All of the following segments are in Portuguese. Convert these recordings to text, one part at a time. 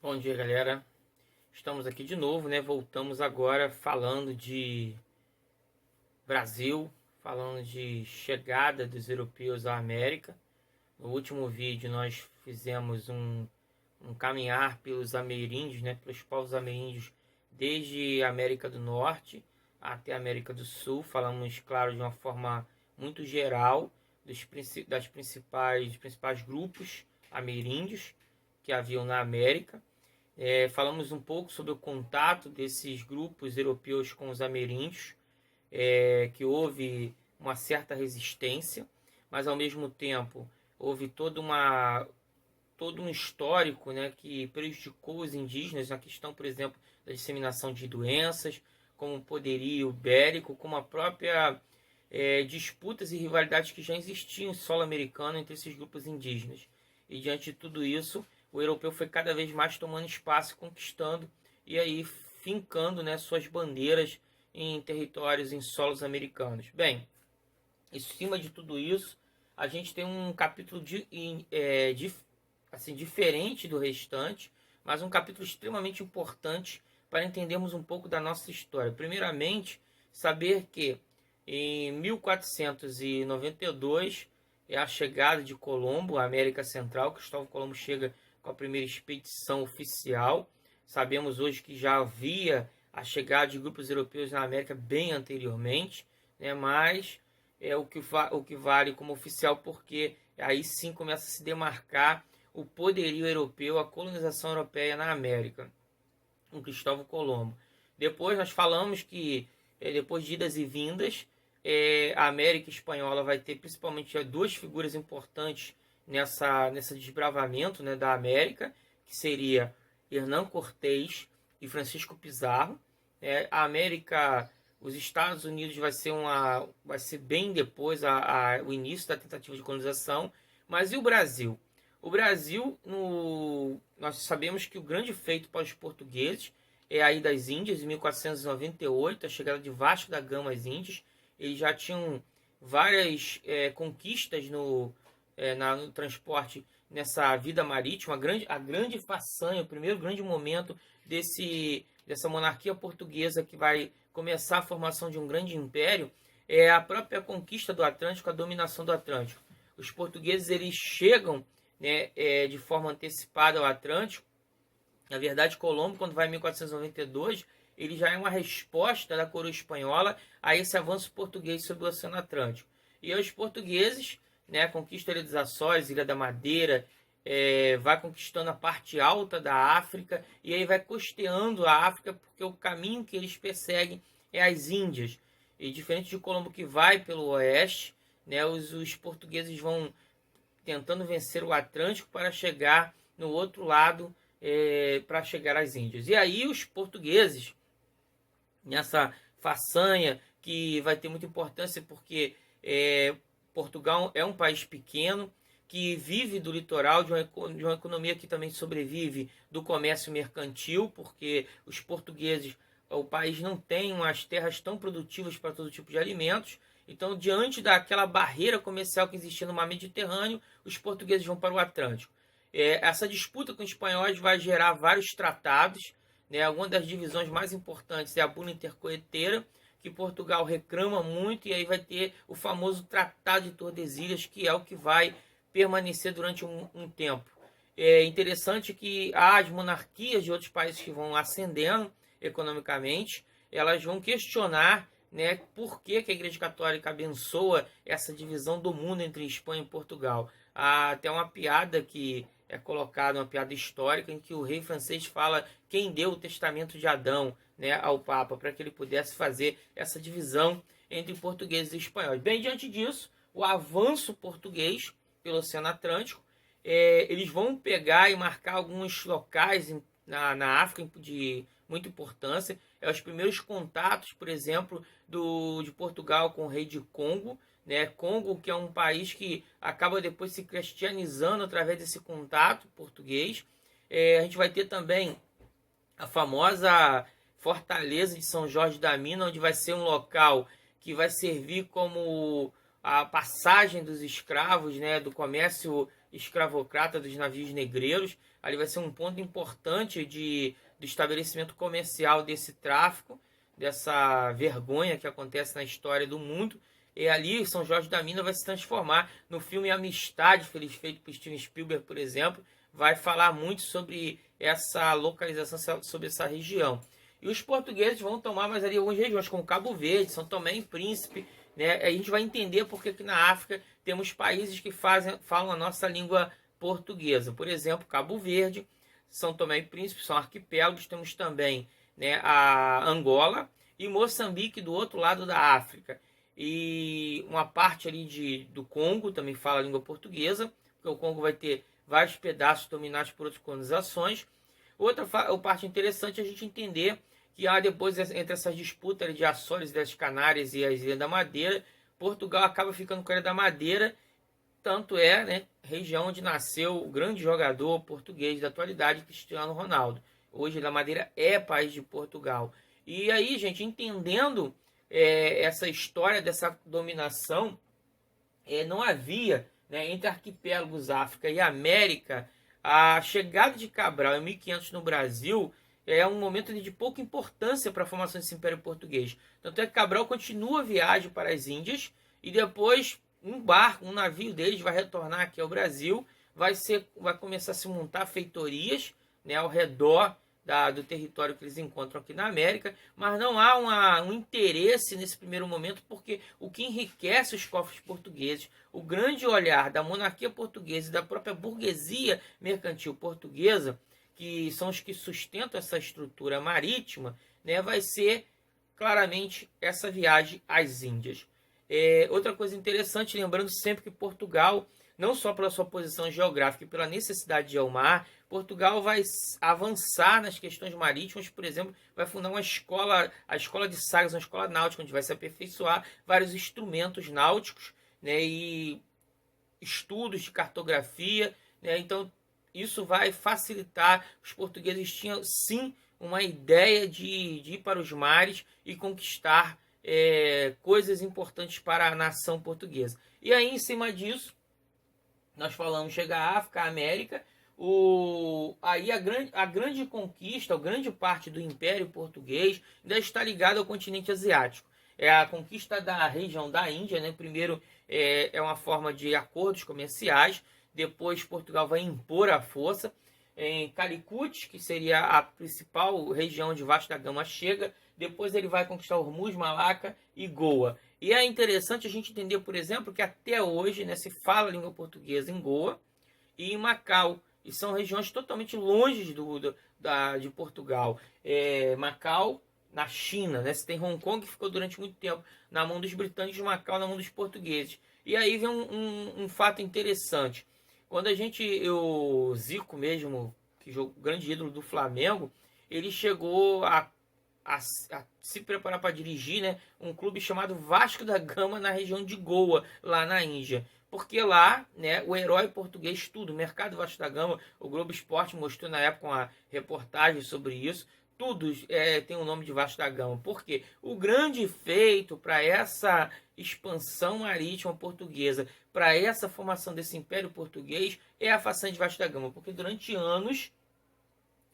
Bom dia, galera. Estamos aqui de novo, né? Voltamos agora falando de Brasil, falando de chegada dos europeus à América. No último vídeo nós fizemos um caminhar pelos ameríndios, né? Pelos povos ameríndios desde a América do Norte até a América do Sul. Falamos, claro, de uma forma muito geral dos principais grupos ameríndios que haviam na América. Falamos um pouco sobre o contato desses grupos europeus com os ameríndios, que houve uma certa resistência, mas ao mesmo tempo houve todo um histórico, né, que prejudicou os indígenas na questão, por exemplo, da disseminação de doenças, como o poderio bélico, como a própria disputas e rivalidades que já existiam em solo americano entre esses grupos indígenas. E diante de tudo isso, o europeu foi cada vez mais tomando espaço, conquistando e aí fincando, né, suas bandeiras em territórios, em solos americanos. Bem, em cima de tudo isso, a gente tem um capítulo assim, diferente do restante, mas um capítulo extremamente importante para entendermos um pouco da nossa história. Primeiramente, saber que em 1492 é a chegada de Colombo à América Central. Cristóvão Colombo chega com a primeira expedição oficial. Sabemos hoje que já havia a chegada de grupos europeus na América bem anteriormente, né? Mas é o que vale como oficial, porque aí sim começa a se demarcar o poderio europeu, a colonização europeia na América, com Cristóvão Colombo. Depois nós falamos que, depois de idas e vindas, a América Espanhola vai ter principalmente duas figuras importantes nesse desbravamento, né, da América, que seria Hernán Cortés e Francisco Pizarro. A América, os Estados Unidos vai ser bem depois o início da tentativa de colonização. Mas e o Brasil? O Brasil, nós sabemos que o grande feito para os portugueses é a ida às Índias, em 1498, a chegada de Vasco da Gama às Índias. Eles já tinham várias conquistas no transporte, nessa vida marítima, a grande façanha, o primeiro grande momento dessa monarquia portuguesa que vai começar a formação de um grande império, é a própria conquista do Atlântico, a dominação do Atlântico. Os portugueses eles chegam, né, de forma antecipada ao Atlântico. Na verdade, Colombo, quando vai em 1492, ele já é uma resposta da coroa espanhola a esse avanço português sobre o Oceano Atlântico. E os portugueses, né, conquistam a Ilha dos Açores, Ilha da Madeira, vai conquistando a parte alta da África e aí vai costeando a África, porque o caminho que eles perseguem é as Índias. E diferente de Colombo, que vai pelo oeste, né, os portugueses vão tentando vencer o Atlântico para chegar no outro lado, para chegar às Índias. E aí os portugueses, nessa façanha que vai ter muita importância, porque Portugal é um país pequeno que vive do litoral, de uma economia que também sobrevive do comércio mercantil, porque os portugueses, o país não tem umas terras tão produtivas para todo tipo de alimentos. Então, diante daquela barreira comercial que existia no mar Mediterrâneo, os portugueses vão para o Atlântico. Essa disputa com os espanhóis vai gerar vários tratados, né? Uma das divisões mais importantes é a Bula Intercoeteira, que Portugal reclama muito, e aí vai ter o famoso Tratado de Tordesilhas, que é o que vai permanecer durante um tempo. É interessante que as monarquias de outros países que vão ascendendo economicamente, elas vão questionar, né, por que a Igreja Católica abençoa essa divisão do mundo entre Espanha e Portugal. Há até uma piada que é colocada, uma piada histórica, em que o rei francês fala quem deu o testamento de Adão, né, ao Papa, para que ele pudesse fazer essa divisão entre portugueses e espanhóis. Bem, diante disso, o avanço português pelo Oceano Atlântico, eles vão pegar e marcar alguns locais na África de muita importância. Os primeiros contatos, por exemplo, de Portugal com o rei de Congo, né? Congo, que é um país que acaba depois se cristianizando através desse contato português. A gente vai ter também a famosa Fortaleza de São Jorge da Mina, onde vai ser um local que vai servir como a passagem dos escravos, né, do comércio escravocrata dos navios negreiros. ali vai ser um ponto importante do estabelecimento comercial desse tráfico, dessa vergonha que acontece na história do mundo. E ali São Jorge da Mina vai se transformar no filme Amistade, feito por Steven Spielberg, por exemplo, vai falar muito sobre essa localização, sobre essa região. E os portugueses vão tomar mais ali algumas regiões, como Cabo Verde, São Tomé e Príncipe, né? A gente vai entender porque que na África temos países que falam a nossa língua portuguesa. Por exemplo, Cabo Verde, São Tomé e Príncipe são arquipélagos. Temos também, né, a Angola e Moçambique do outro lado da África. E uma parte ali do Congo também fala a língua portuguesa, porque o Congo vai ter vários pedaços dominados por outras colonizações. Outra parte interessante é a gente entender que depois, entre essas disputas de Açores, das Canárias e as Ilhas da Madeira, Portugal acaba ficando com a Ilha da Madeira, tanto é, né, região onde nasceu o grande jogador português da atualidade, Cristiano Ronaldo. Hoje a Ilha da Madeira é país de Portugal. E aí, gente, entendendo essa história dessa dominação, não havia, né, entre arquipélagos África e América, a chegada de Cabral em 1500 no Brasil é um momento de pouca importância para a formação desse Império Português. Tanto é que Cabral continua a viagem para as Índias e depois um navio deles vai retornar aqui ao Brasil, vai começar a se montar feitorias, né, ao redor do território que eles encontram aqui na América, mas não há um interesse nesse primeiro momento, porque o que enriquece os cofres portugueses, o grande olhar da monarquia portuguesa e da própria burguesia mercantil portuguesa, que são os que sustentam essa estrutura marítima, né, vai ser claramente essa viagem às Índias. Outra coisa interessante, lembrando sempre que Portugal, não só pela sua posição geográfica e pela necessidade de ir ao mar, Portugal vai avançar nas questões marítimas, por exemplo, vai fundar a escola de Sagres, uma escola náutica, onde vai se aperfeiçoar vários instrumentos náuticos, né, e estudos de cartografia, né, então isso vai facilitar. Os portugueses tinham sim uma ideia de ir para os mares e conquistar coisas importantes para a nação portuguesa. E aí, em cima disso, nós falamos, chega a África, a América, aí a grande conquista, a grande parte do Império Português ainda está ligada ao continente asiático. É a conquista da região da Índia, né? Primeiro é uma forma de acordos comerciais, depois Portugal vai impor a força. Em Calicut, que seria a principal região onde Vasco da Gama chega, depois ele vai conquistar Hormuz, Malaca e Goa. E é interessante a gente entender, por exemplo, que até hoje, né, se fala a língua portuguesa em Goa e em Macau, e são regiões totalmente longe de Portugal. Macau, na China, né? Você tem Hong Kong, que ficou durante muito tempo na mão dos britânicos, Macau na mão dos portugueses. E aí vem um fato interessante. Quando o Zico mesmo, que é o grande ídolo do Flamengo, ele chegou a se preparar para dirigir, né, um clube chamado Vasco da Gama na região de Goa, lá na Índia. Porque lá, né, o herói português, tudo, o mercado Vasco da Gama, o Globo Esporte mostrou na época uma reportagem sobre isso, tudo tem o nome de Vasco da Gama. Porque o grande feito para essa expansão marítima portuguesa, para essa formação desse Império Português, é a façanha de Vasco da Gama. Porque durante anos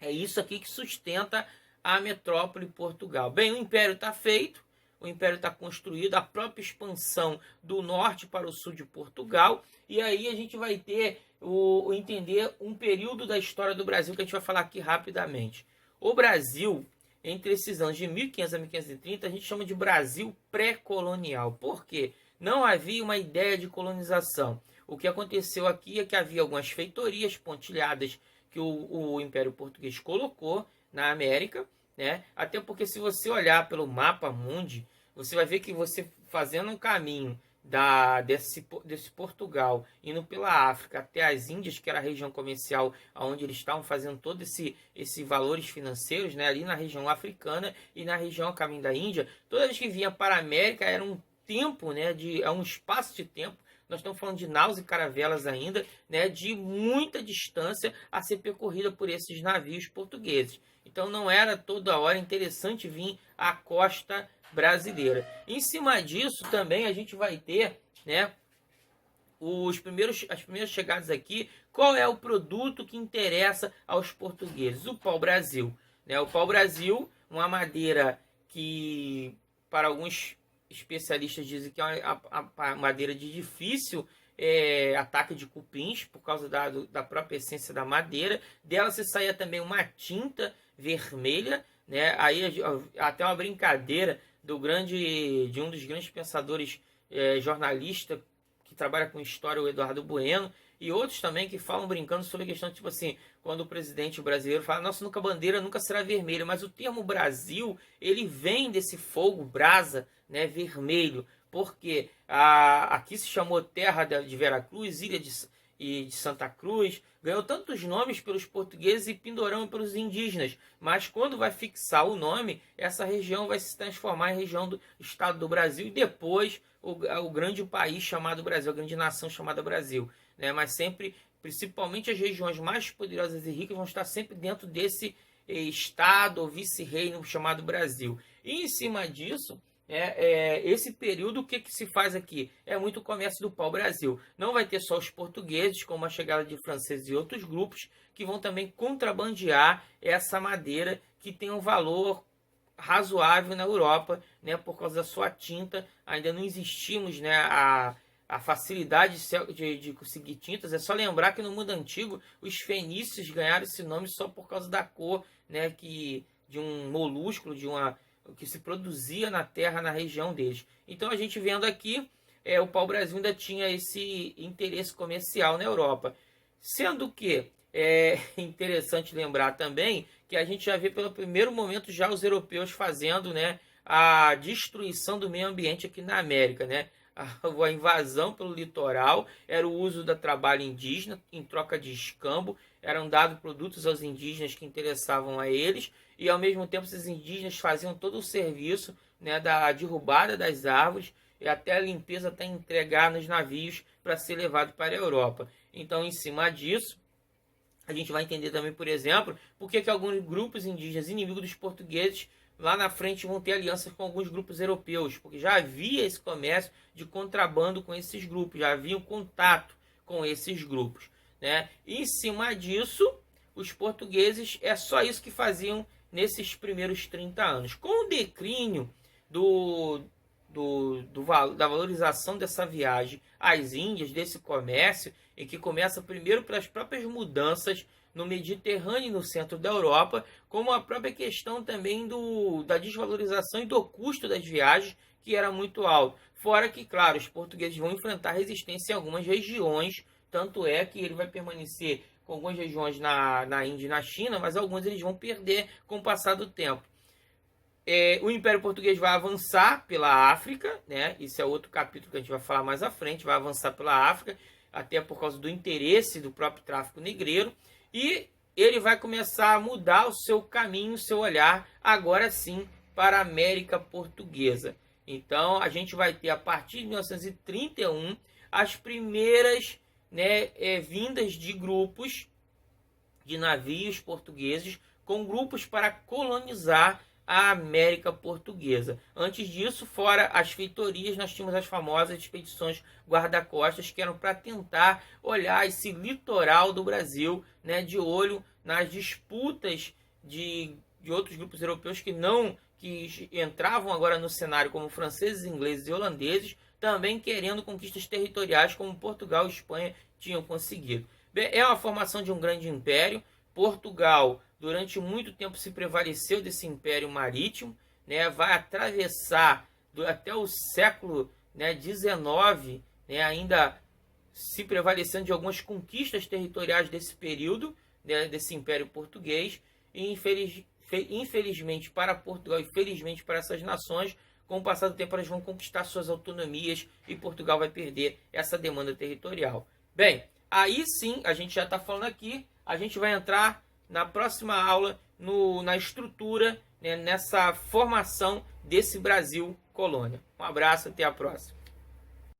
é isso aqui que sustenta a metrópole Portugal. Bem, o Império está feito, o Império está construído, a própria expansão do norte para o sul de Portugal, e aí a gente vai ter entender um período da história do Brasil que a gente vai falar aqui rapidamente. O Brasil, entre esses anos de 1500 a 1530, a gente chama de Brasil pré-colonial. Por quê? Não havia uma ideia de colonização. O que aconteceu aqui é que havia algumas feitorias pontilhadas que o Império Português colocou na América, né? Até porque se você olhar pelo mapa mundi, você vai ver que você fazendo um caminho desse Portugal, indo pela África até as Índias, que era a região comercial onde eles estavam fazendo todos esses valores financeiros, né? Ali na região africana e na região a caminho da Índia, toda vez que vinha para a América era um tempo, né? Um espaço de tempo. Nós estamos falando de naus e caravelas ainda, né, de muita distância a ser percorrida por esses navios portugueses. Então não era toda hora interessante vir à costa brasileira. Em cima disso também a gente vai ter, né, as primeiras chegadas aqui qual é o produto que interessa aos portugueses? O pau-brasil. Né? O pau-brasil, uma madeira que, para alguns especialistas, dizem que é uma madeira de difícil ataque de cupins, por causa da própria essência da madeira. Dela se saía também uma tinta vermelha, né? Aí até uma brincadeira de um dos grandes pensadores jornalista que trabalha com história, o Eduardo Bueno, e outros também que falam brincando sobre a questão, tipo assim, quando o presidente brasileiro fala, nossa, bandeira nunca será vermelha, mas o termo Brasil, ele vem desse fogo, brasa, né, vermelho, porque aqui se chamou terra de Veracruz, ilha de Santa Cruz, ganhou tantos nomes pelos portugueses e Pindorama pelos indígenas, mas quando vai fixar o nome, essa região vai se transformar em região do estado do Brasil e depois o grande país chamado Brasil, a grande nação chamada Brasil, né? Mas sempre, principalmente as regiões mais poderosas e ricas vão estar sempre dentro desse estado ou vice-reino chamado Brasil. E em cima disso, esse período, o que se faz aqui? É muito comércio do pau-brasil. Não vai ter só os portugueses, como a chegada de franceses e outros grupos, que vão também contrabandear essa madeira que tem um valor razoável na Europa, né, por causa da sua tinta. Ainda não existimos, né, a facilidade de conseguir tintas. É só lembrar que no mundo antigo os fenícios ganharam esse nome só por causa da cor, né, de um molúsculo, que se produzia na terra, na região deles. Então a gente vendo aqui, o pau-brasil ainda tinha esse interesse comercial na Europa. Sendo que é interessante lembrar também que a gente já vê pelo primeiro momento já os europeus fazendo, né, a destruição do meio ambiente aqui na América, né? A invasão pelo litoral era o uso do trabalho indígena em troca de escambo, eram dados produtos aos indígenas que interessavam a eles e ao mesmo tempo esses indígenas faziam todo o serviço, né, da derrubada das árvores e até a limpeza até entregar nos navios para ser levado para a Europa. Então, em cima disso, a gente vai entender também, por exemplo, por que alguns grupos indígenas inimigos dos portugueses lá na frente vão ter alianças com alguns grupos europeus, porque já havia esse comércio de contrabando com esses grupos, já havia um contato com esses grupos, né? E em cima disso, os portugueses, é só isso que faziam nesses primeiros 30 anos. Com o declínio da valorização dessa viagem às Índias, desse comércio, e que começa primeiro pelas próprias mudanças no Mediterrâneo e no centro da Europa, como a própria questão também da desvalorização e do custo das viagens, que era muito alto. Fora que, claro, os portugueses vão enfrentar resistência em algumas regiões, tanto é que ele vai permanecer com algumas regiões na Índia e na China, mas alguns eles vão perder com o passar do tempo. O Império Português vai avançar pela África, né? Isso é outro capítulo que a gente vai falar mais à frente, vai avançar pela África, até por causa do interesse do próprio tráfico negreiro, e ele vai começar a mudar o seu caminho, o seu olhar, agora sim, para a América Portuguesa. Então, a gente vai ter, a partir de 1931, as primeiras, né, vindas de grupos de navios portugueses, com grupos para colonizar a América Portuguesa. Antes disso, fora as feitorias, nós tínhamos as famosas expedições guarda-costas, que eram para tentar olhar esse litoral do Brasil, né, de olho nas disputas de outros grupos europeus que entravam agora no cenário, como franceses, ingleses e holandeses, também querendo conquistas territoriais, como Portugal e Espanha tinham conseguido. É uma formação de um grande império. Portugal, durante muito tempo, se prevaleceu desse império marítimo, né, vai atravessar até o século, né, XIX, né, ainda se prevalecendo de algumas conquistas territoriais desse período, né, desse império português, e infelizmente para Portugal e felizmente para essas nações, com o passar do tempo elas vão conquistar suas autonomias e Portugal vai perder essa demanda territorial. Bem, aí sim, a gente já está falando aqui, a gente vai entrar na próxima aula na estrutura, né, nessa formação desse Brasil colônia. Um abraço, até a próxima.